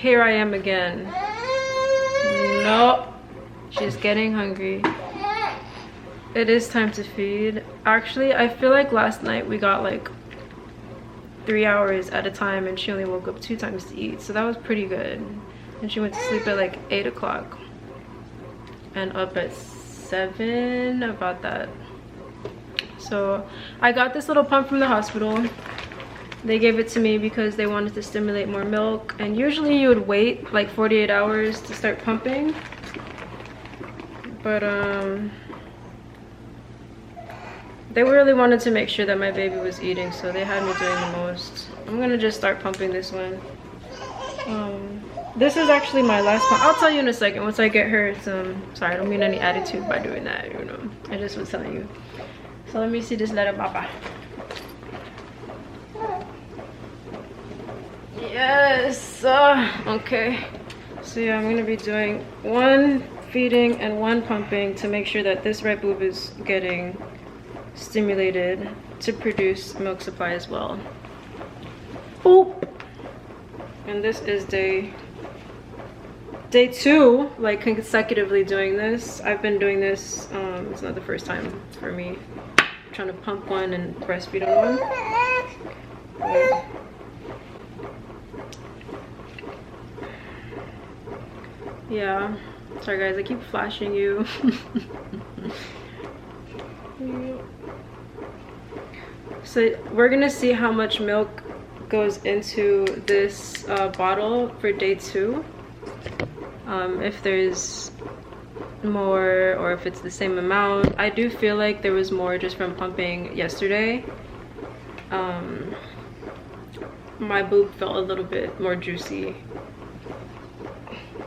here I am again. No, she's getting hungry. It is time to feed. Actually, I feel like last night we got like 3 hours at a time and she only woke up 2 times to eat, so that was pretty good. And she went to sleep at like 8 o'clock and up at 7, about that. So I got this little pump from the hospital. They gave it to me because they wanted to stimulate more milk, and usually you would wait like 48 hours to start pumping, but they really wanted to make sure that my baby was eating, so they had me doing the most. I'm gonna just start pumping this one. This is actually my last pump. I'll tell you in a second once I get her some. Sorry, I don't mean any attitude by doing that, you know. I just was telling you. So let me see this little papa. Yes. Okay. So yeah, I'm gonna be doing 1 feeding and 1 pumping to make sure that this right boob is getting stimulated to produce milk supply as well. Boop. And this is day 2, like consecutively doing this. I've been doing this, it's not the first time for me trying to pump one and breastfeed on one. Yeah, sorry guys, I keep flashing you. So we're gonna see how much milk goes into this bottle for day 2. If there's more or if it's the same amount. I do feel like there was more just from pumping yesterday. My boob felt a little bit more juicy.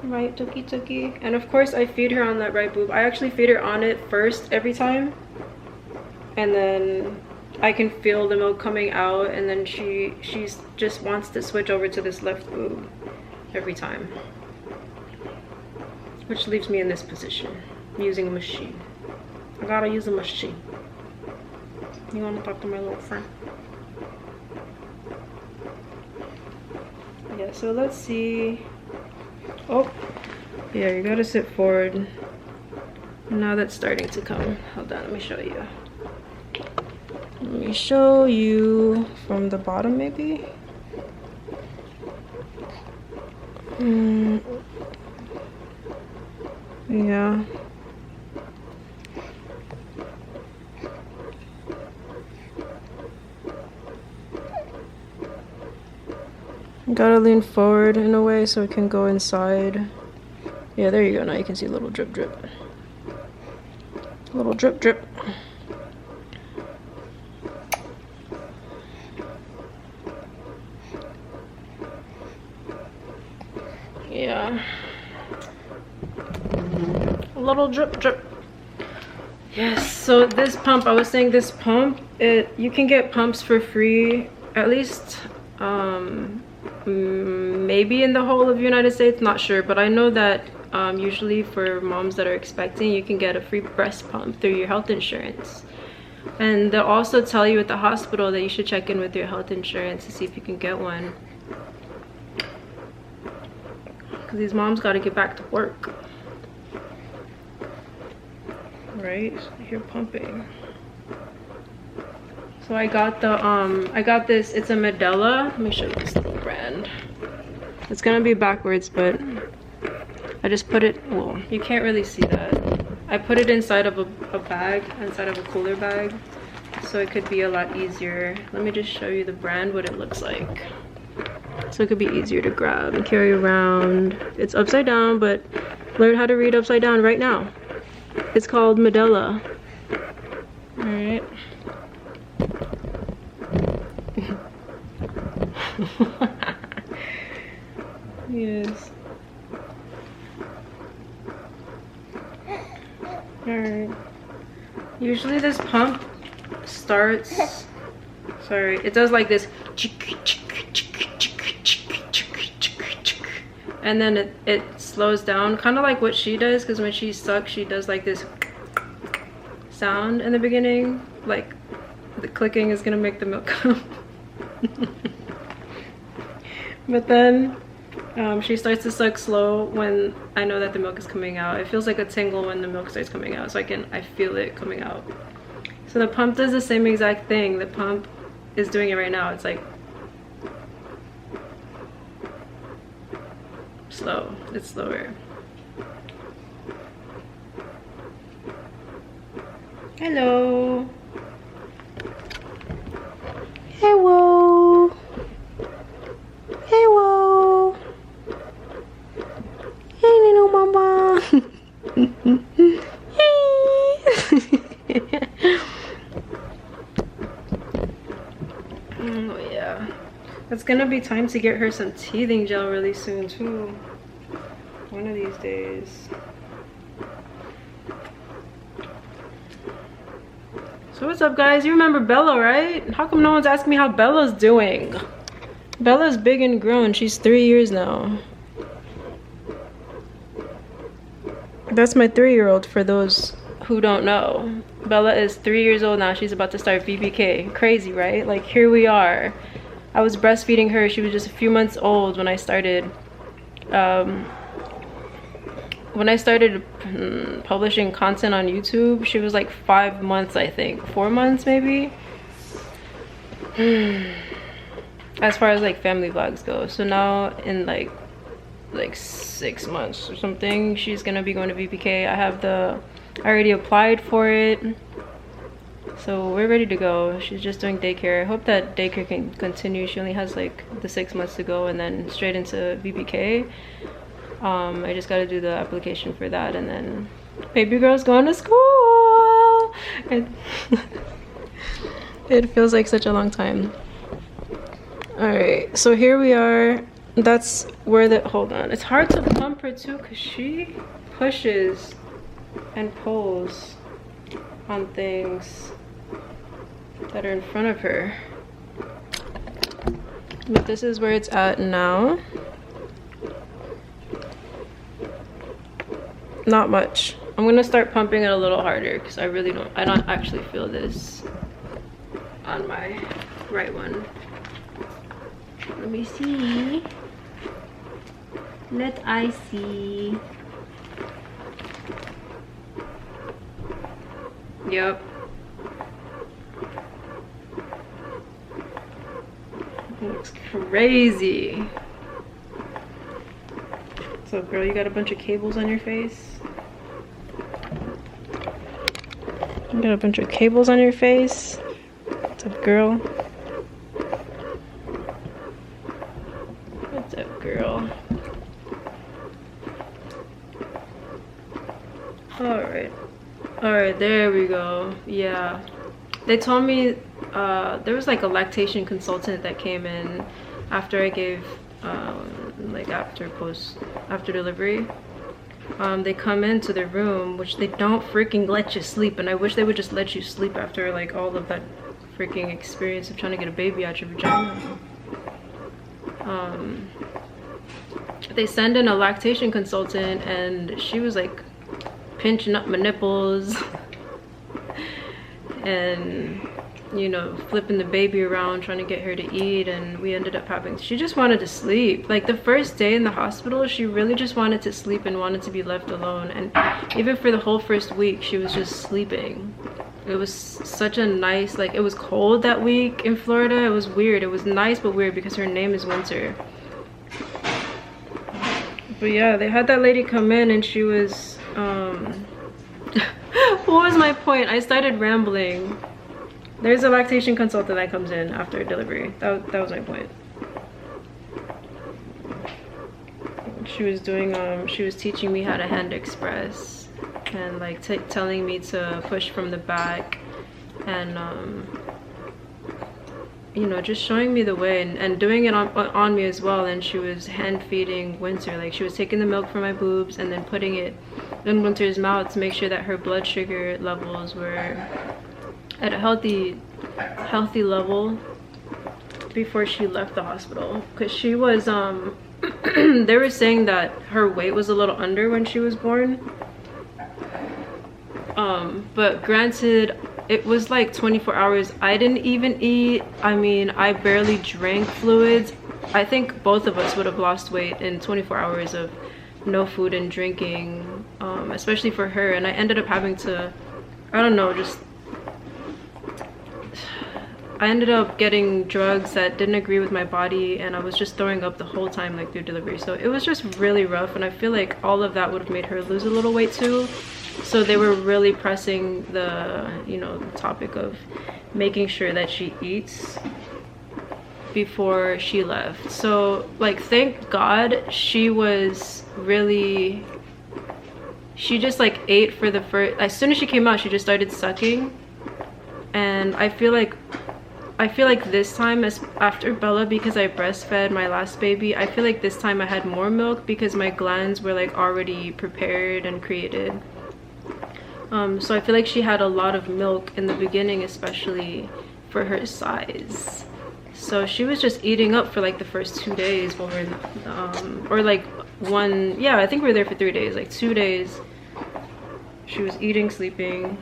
Right, Tuki. And of course I feed her on that right boob. I actually feed her on it first every time, and then I can feel the milk coming out, and then she just wants to switch over to this left boob every time, which leaves me in this position using a machine. I gotta use a machine. You want to talk to my little friend? Yeah, so let's see. Oh, yeah, you gotta sit forward. Now that's starting to come. Hold on, let me show you. Let me show you from the bottom, maybe. Yeah. Gotta lean forward in a way so it can go inside. Yeah, there you go. Now you can see a little drip drip. A little drip drip. Yeah. A little drip drip. Yes, so this pump, I was saying this pump, you can get pumps for free, at least maybe in the whole of the United States, not sure, but I know that usually for moms that are expecting, you can get a free breast pump through your health insurance. And they'll also tell you at the hospital that you should check in with your health insurance to see if you can get one, because these moms got to get back to work, right? You're pumping. So I got the I got this, it's a Medela. Let me show you this little brand. It's gonna be backwards, but I just put it, well, you can't really see that. I put it inside of a bag, inside of a cooler bag, so it could be a lot easier. Let me just show you the brand, what it looks like. So it could be easier to grab and carry around. It's upside down, but learn how to read upside down right now. It's called Medela. All right. Yes. Alright. Usually this pump starts, sorry, it does like this, and then it slows down, kind of like what she does, because when she sucks, she does like this sound in the beginning, like the clicking is gonna make the milk come. But then She starts to suck slow when I know that the milk is coming out. It feels like a tingle when the milk starts coming out, so I feel it coming out. So the pump does the same exact thing. The pump is doing it right now. It's like slow. It's slower. Hello. Hello. Hello. Hey, little mama. Hey. Oh yeah, it's gonna be time to get her some teething gel really soon too. One of these days. So what's up, guys? You remember Bella, right? How come no one's asking me how Bella's doing? Bella's big and grown. She's 3 years now. That's my 3-year-old for those who don't know. Bella is 3 years old now. She's about to start VBK. Crazy, right? Like, here we are. I was breastfeeding her. She was just a few months old when I started publishing content on YouTube. She was like 5 months, I think. 4 months maybe. As far as like family vlogs go. So now in like 6 months or something, she's gonna be going to VPK. I already applied for it, so we're ready to go. She's just doing daycare. I hope that daycare can continue. She only has like the 6 months to go and then straight into VPK. I just gotta do the application for that, and then baby girl's going to school. It feels like such a long time. All right, so here we are. That's where hold on, it's hard to pump her too because she pushes and pulls on things that are in front of her. But this is where it's at now. Not much. I'm gonna start pumping it a little harder because I don't actually feel this on my right one. Let me see. Let I see. Yep. Looks crazy. So girl, you got a bunch of cables on your face? You got a bunch of cables on your face? What's up, girl? What's up, girl? Alright, there we go. Yeah, they told me there was like a lactation consultant that came in after I gave like after delivery. They come into the room, which they don't freaking let you sleep, and I wish they would just let you sleep after like all of that freaking experience of trying to get a baby out your vagina. They send in a lactation consultant, and she was like pinching up my nipples and, you know, flipping the baby around trying to get her to eat, and we ended up she just wanted to sleep. Like the first day in the hospital, she really just wanted to sleep and wanted to be left alone, and even for the whole first week she was just sleeping. It was such a nice, like, it was cold that week in Florida. It was weird. It was nice but weird because her name is Winter. But yeah, they had that lady come in and she was what was my point? I started rambling. There's a lactation consultant that comes in after delivery. That was my point. She was doing she was teaching me how to hand express, and like telling me to push from the back, and you know, just showing me the way, and doing it on me as well. And she was hand feeding Winter. Like she was taking the milk from my boobs and then putting it in Winter's mouth to make sure that her blood sugar levels were at a healthy level before she left the hospital, because she was they were saying that her weight was a little under when she was born, but granted, it was like 24 hours. I didn't even eat. I mean, I barely drank fluids. I think both of us would have lost weight in 24 hours of no food and drinking, especially for her. And I ended up having to, I don't know, I ended up getting drugs that didn't agree with my body, and I was just throwing up the whole time, like, through delivery. So it was just really rough, and I feel like all of that would have made her lose a little weight too. So they were really pressing the, you know, the topic of making sure that she eats before she left. So, like, thank God she was really, she just like ate for the first, as soon as she came out, she just started sucking. And I feel like this time, as after Bella, because I breastfed my last baby, I feel like this time I had more milk because my glands were like already prepared and created. So I feel like she had a lot of milk in the beginning, especially for her size. So she was just eating up for like the first 2 days while we're in, or like one, yeah, I think we were there for 3 days, like 2 days. She was eating, sleeping,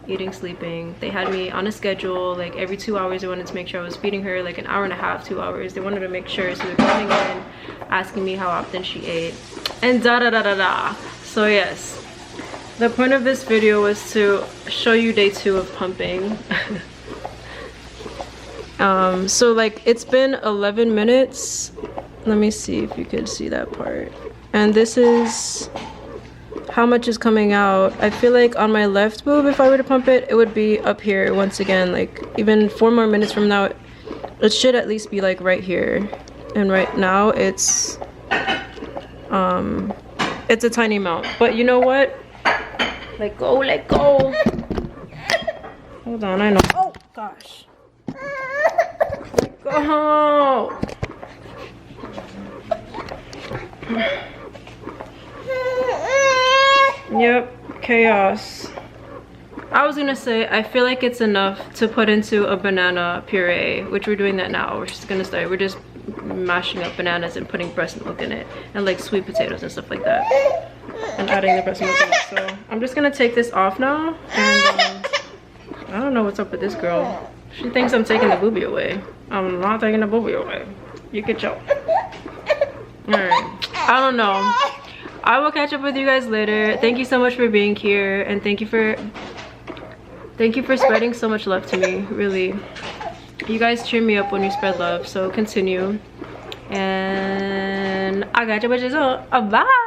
eating, sleeping. They had me on a schedule, like every 2 hours they wanted to make sure I was feeding her, like an hour and a half, 2 hours. They wanted to make sure, so they're coming in, asking me how often she ate, and da-da-da-da-da. So yes, the point of this video was to show you day 2 of pumping. So like it's been 11 minutes. Let me see if you could see that part. And this is how much is coming out. I feel like on my left boob, if I were to pump it, it would be up here once again. Like even 4 more minutes from now, it should at least be like right here. And right now it's a tiny amount. But you know what? Let go, let go. Hold on, I know. Oh gosh. Let go. Yep, chaos. I was gonna say, I feel like it's enough to put into a banana puree, which we're doing that now. We're just gonna start. We're just mashing up bananas and putting breast milk in it, and like sweet potatoes and stuff like that, and adding the breast milk in it. So I'm just gonna take this off now, and I don't know what's up with this girl. She thinks I'm taking the boobie away. I'm not taking the boobie away. You get your. Alright, I don't know. I will catch up with you guys later. Thank you so much for being here, and thank you for spreading so much love to me. Really, you guys cheer me up when you spread love, so continue. And I got you bitches on. Bye.